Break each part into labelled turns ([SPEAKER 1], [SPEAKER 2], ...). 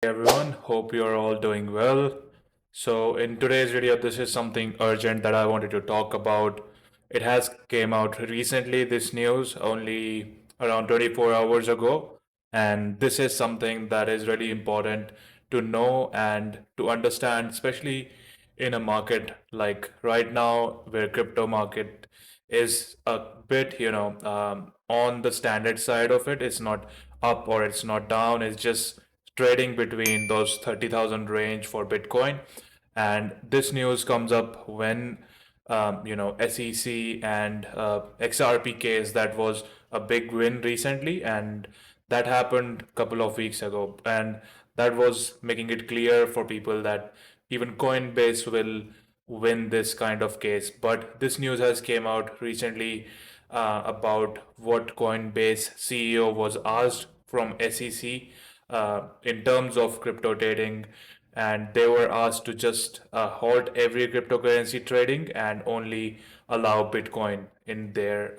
[SPEAKER 1] Everyone, hope you're all doing well. So in today's video, this is something urgent that I wanted to talk about. It has came out recently, this news, only around 24 hours ago. And this is something that is really important to know and to understand, especially in a market like right now, where crypto market is a bit, on the standard side of it. It's not up or it's not down. It's just trading between those 30,000 range for Bitcoin. And this news comes up when, SEC and XRP case that was a big win recently. And that happened a couple of weeks ago. And that was making it clear for people that even Coinbase will win this kind of case. But this news has came out recently about what Coinbase CEO was asked from SEC in terms of crypto trading, and they were asked to just halt every cryptocurrency trading and only allow Bitcoin in their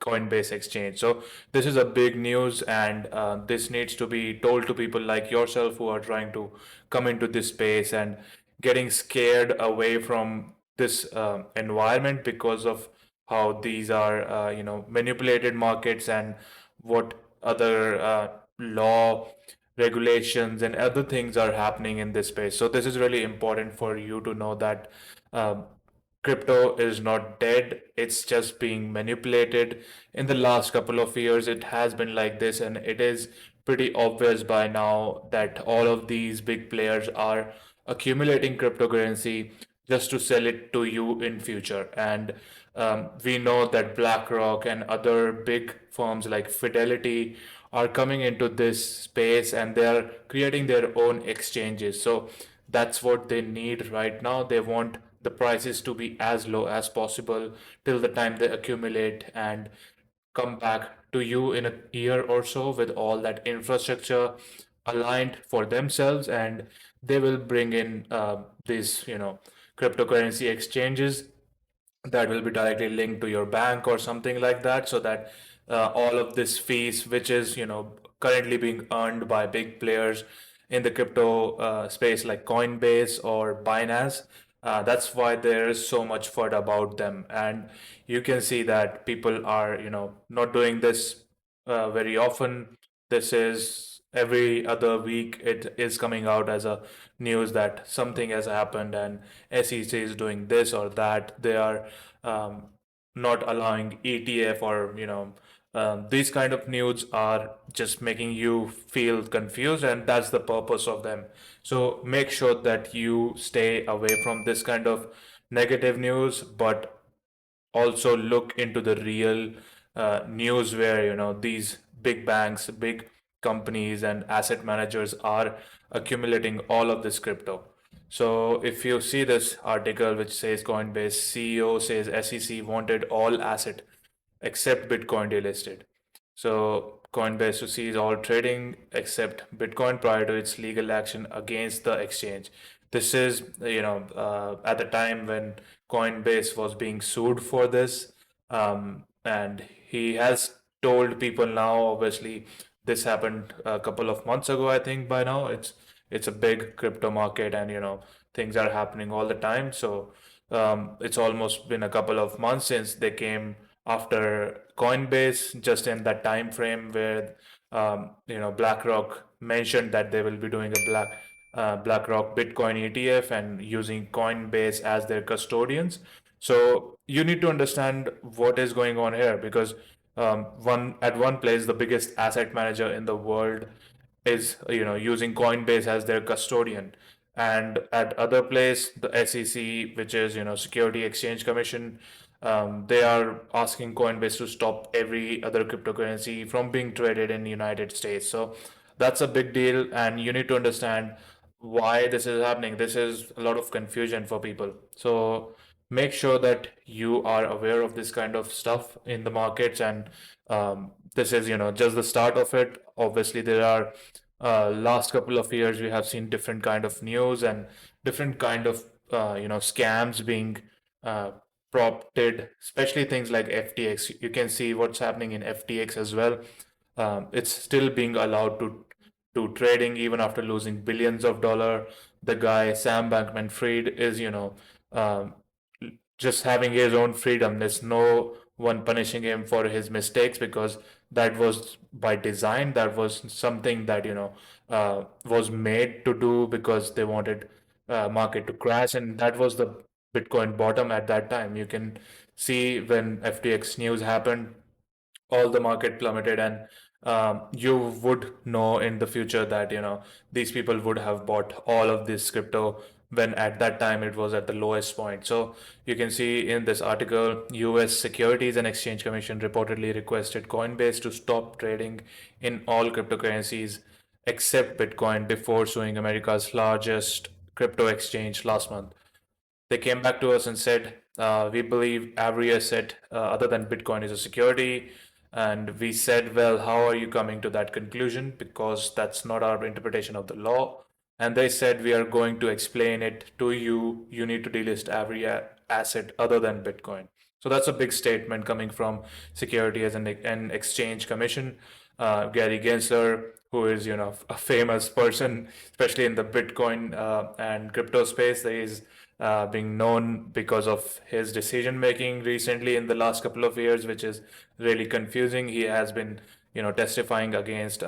[SPEAKER 1] Coinbase exchange. So this is a big news, and this needs to be told to people like yourself who are trying to come into this space and getting scared away from this environment because of how these are manipulated markets and what other law regulations and other things are happening in this space. So this is really important for you to know that um, crypto is not dead, it's just being manipulated. In the last couple of years it has been like this, and it is pretty obvious by now that all of these big players are accumulating cryptocurrency just to sell it to you in future. And we know that BlackRock and other big firms like Fidelity are coming into this space, and they are creating their own exchanges. So that's what they need right now. They want the prices to be as low as possible till the time they accumulate and come back to you in a year or so with all that infrastructure aligned for themselves, and they will bring in these cryptocurrency exchanges that will be directly linked to your bank or something like that, so that all of this fees which is currently being earned by big players in the crypto space like Coinbase or Binance, that's why there is so much FUD about them. And you can see that people are not doing this very often. This is every other week it is coming out as a news that something has happened, and SEC is doing this or that. They are um, not allowing ETF, or these kind of news are just making you feel confused, and that's the purpose of them. So make sure that you stay away from this kind of negative news, but also look into the real news where these big banks, big companies, and asset managers are accumulating all of this crypto. So if you see this article which says Coinbase CEO says SEC wanted all asset except Bitcoin delisted. So Coinbase to cease all trading except Bitcoin prior to its legal action against the exchange. This is, at the time when Coinbase was being sued for this, and he has told people now. Obviously, this happened a couple of months ago. I think by now it's a big crypto market, and things are happening all the time. So it's almost been a couple of months since they came after Coinbase, just in that time frame where BlackRock mentioned that they will be doing a BlackRock Bitcoin ETF and using Coinbase as their custodians. So you need to understand what is going on here, because one place the biggest asset manager in the world is using Coinbase as their custodian, and at other place the SEC, which is Security Exchange Commission, they are asking Coinbase to stop every other cryptocurrency from being traded in the United States. So that's a big deal, and you need to understand why this is happening. This is a lot of confusion for people. So make sure that you are aware of this kind of stuff in the markets, and this is just the start of it. Obviously, there are last couple of years we have seen different kind of news and different kind of scams being uh, prompted, especially things like FTX. You can see what's happening in FTX as well. It's still being allowed to to trading even after losing billions of dollars. The guy Sam Bankman-Fried is, um, just having his own freedom. There's no one punishing him for his mistakes because that was by design. That was something that was made to do because they wanted market to crash, and that was the Bitcoin bottom at that time. You can see when FTX news happened, all the market plummeted, and you would know in the future that these people would have bought all of this crypto when at that time it was at the lowest point. So you can see in this article, US Securities and Exchange Commission reportedly requested Coinbase to stop trading in all cryptocurrencies except Bitcoin before suing America's largest crypto exchange last month. They came back to us and said, we believe every asset other than Bitcoin is a security. And we said, well, how are you coming to that conclusion? Because that's not our interpretation of the law. And they said, we are going to explain it to you. You need to delist every asset other than Bitcoin. So that's a big statement coming from Securities and Exchange Commission. Gary Gensler, who is a famous person, especially in the Bitcoin and crypto space. There is being known because of his decision making recently in the last couple of years, which is really confusing. He has been, testifying against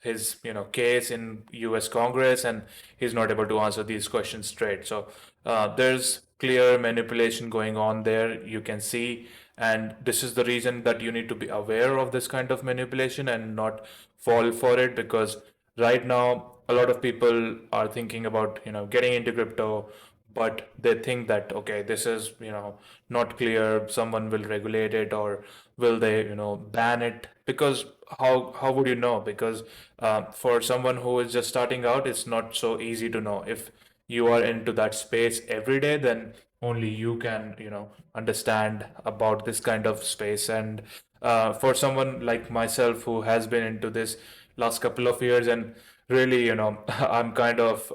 [SPEAKER 1] his, case in U.S. Congress, and he's not able to answer these questions straight. So there's clear manipulation going on there. You can see, and this is the reason that you need to be aware of this kind of manipulation and not fall for it, because right now a lot of people are thinking about getting into crypto, but they think that okay, this is not clear, someone will regulate it, or will they ban it, because how would you know? Because for someone who is just starting out, it's not so easy to know. If you are into that space every day, then only you can understand about this kind of space. And for someone like myself who has been into this last couple of years, and really I'm kind of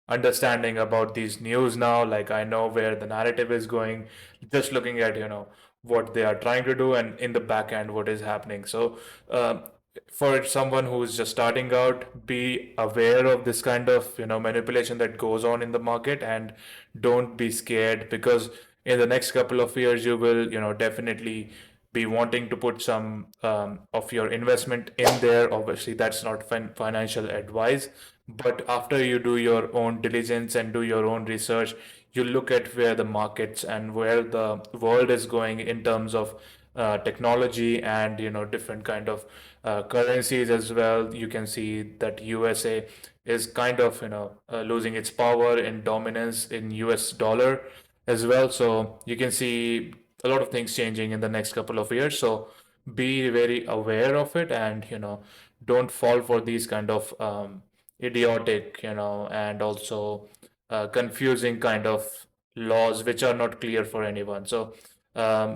[SPEAKER 1] understanding about these news now. Like, I know where the narrative is going, just looking at what they are trying to do, and in the back end what is happening. So for someone who is just starting out, be aware of this kind of manipulation that goes on in the market, and don't be scared, because in the next couple of years you will definitely be wanting to put some of your investment in there. Obviously, that's not financial advice, but after you do your own diligence and do your own research, you look at where the markets and where the world is going in terms of technology and different kind of currencies as well. You can see that USA is kind of losing its power in dominance in US dollar as well. So you can see a lot of things changing in the next couple of years. So be very aware of it, and don't fall for these kind of idiotic and also confusing kind of laws which are not clear for anyone. So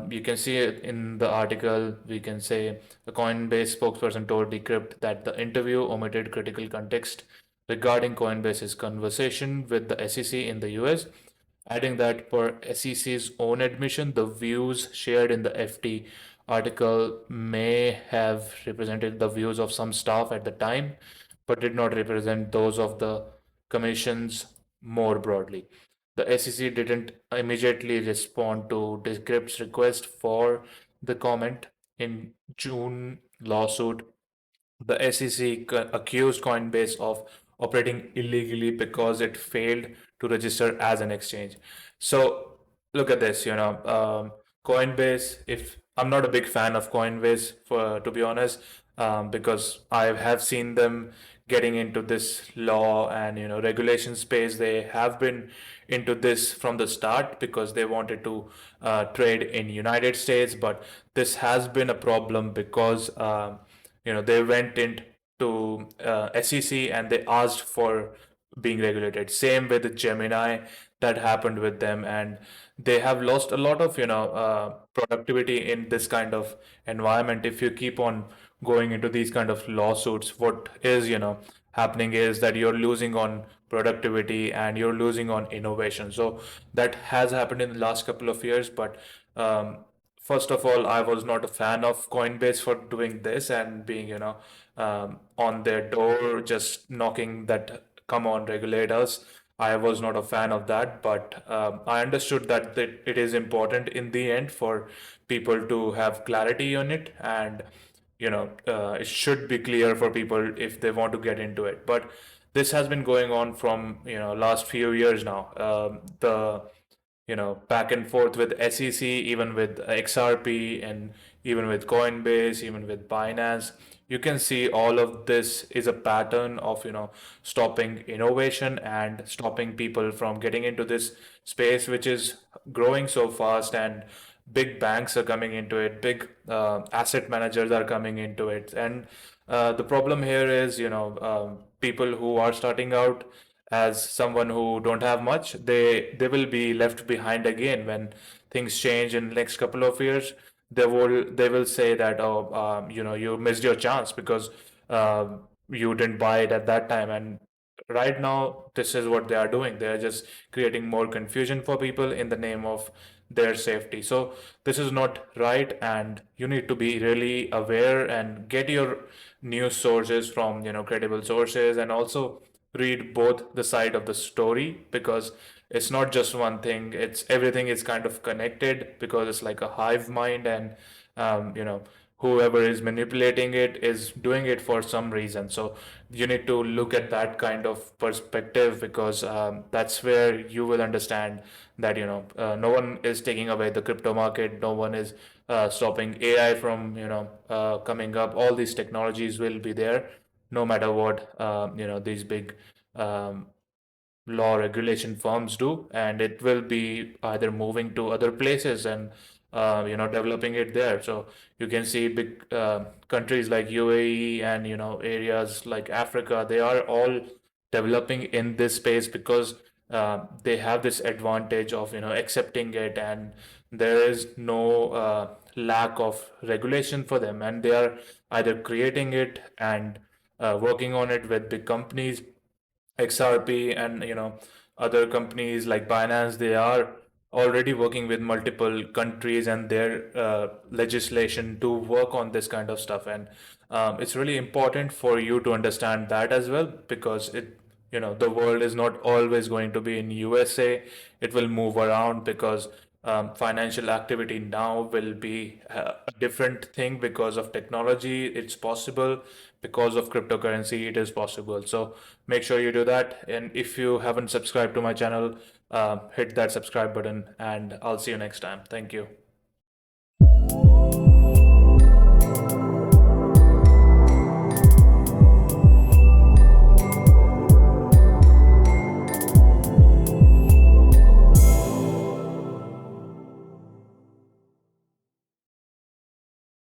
[SPEAKER 1] you can see it in the article. We can say the Coinbase spokesperson told Decrypt that the interview omitted critical context regarding Coinbase's conversation with the SEC in the US, adding that per SEC's own admission, the views shared in the FT article may have represented the views of some staff at the time, but did not represent those of the commissions more broadly. The SEC didn't immediately respond to Decrypt's request for the comment. In June lawsuit, the SEC accused Coinbase of operating illegally because it failed to register as an exchange. So look at this, Coinbase. If I'm not a big fan of Coinbase, for to be honest, because I have seen them getting into this law and regulation space. They have been into this from the start because they wanted to trade in United States, but this has been a problem because they went into SEC and they asked for being regulated. Same with Gemini, that happened with them, and they have lost a lot of productivity in this kind of environment. If you keep on going into these kind of lawsuits, what is happening is that you're losing on productivity and you're losing on innovation. So that has happened in the last couple of years, but first of all, I was not a fan of Coinbase for doing this and being, on their door, just knocking that, come on, regulate us. I was not a fan of that, but I understood that it is important in the end for people to have clarity on it, and it should be clear for people if they want to get into it. But this has been going on from last few years now. The back and forth with SEC, even with XRP, and even with Coinbase, even with Binance. You can see all of this is a pattern of, stopping innovation and stopping people from getting into this space, which is growing so fast, and big banks are coming into it, big asset managers are coming into it. And the problem here is, people who are starting out as someone who don't have much, they will be left behind again when things change in the next couple of years. They will say that, oh, you missed your chance because uh, you didn't buy it at that time. And right now, this is what they are doing. They are just creating more confusion for people in the name of their safety. So this is not right, and you need to be really aware and get your news sources from credible sources, and also read both the side of the story, because it's not just one thing. It's everything is kind of connected, because it's like a hive mind, and whoever is manipulating it is doing it for some reason. So you need to look at that kind of perspective, because that's where you will understand that no one is taking away the crypto market. No one is stopping AI from coming up. All these technologies will be there no matter what these big um, law regulation firms do, and it will be either moving to other places and developing it there. So you can see big countries like UAE and areas like Africa, they are all developing in this space, because they have this advantage of accepting it, and there is no lack of regulation for them, and they are either creating it and working on it with big companies. XRP and other companies like Binance, they are already working with multiple countries and their legislation to work on this kind of stuff. And it's really important for you to understand that as well, because the world is not always going to be in USA. It will move around, because financial activity now will be a different thing because of technology. It's possible because of cryptocurrency. It is possible. So make sure you do that. And if you haven't subscribed to my channel, hit that subscribe button, and I'll see you next time. Thank you.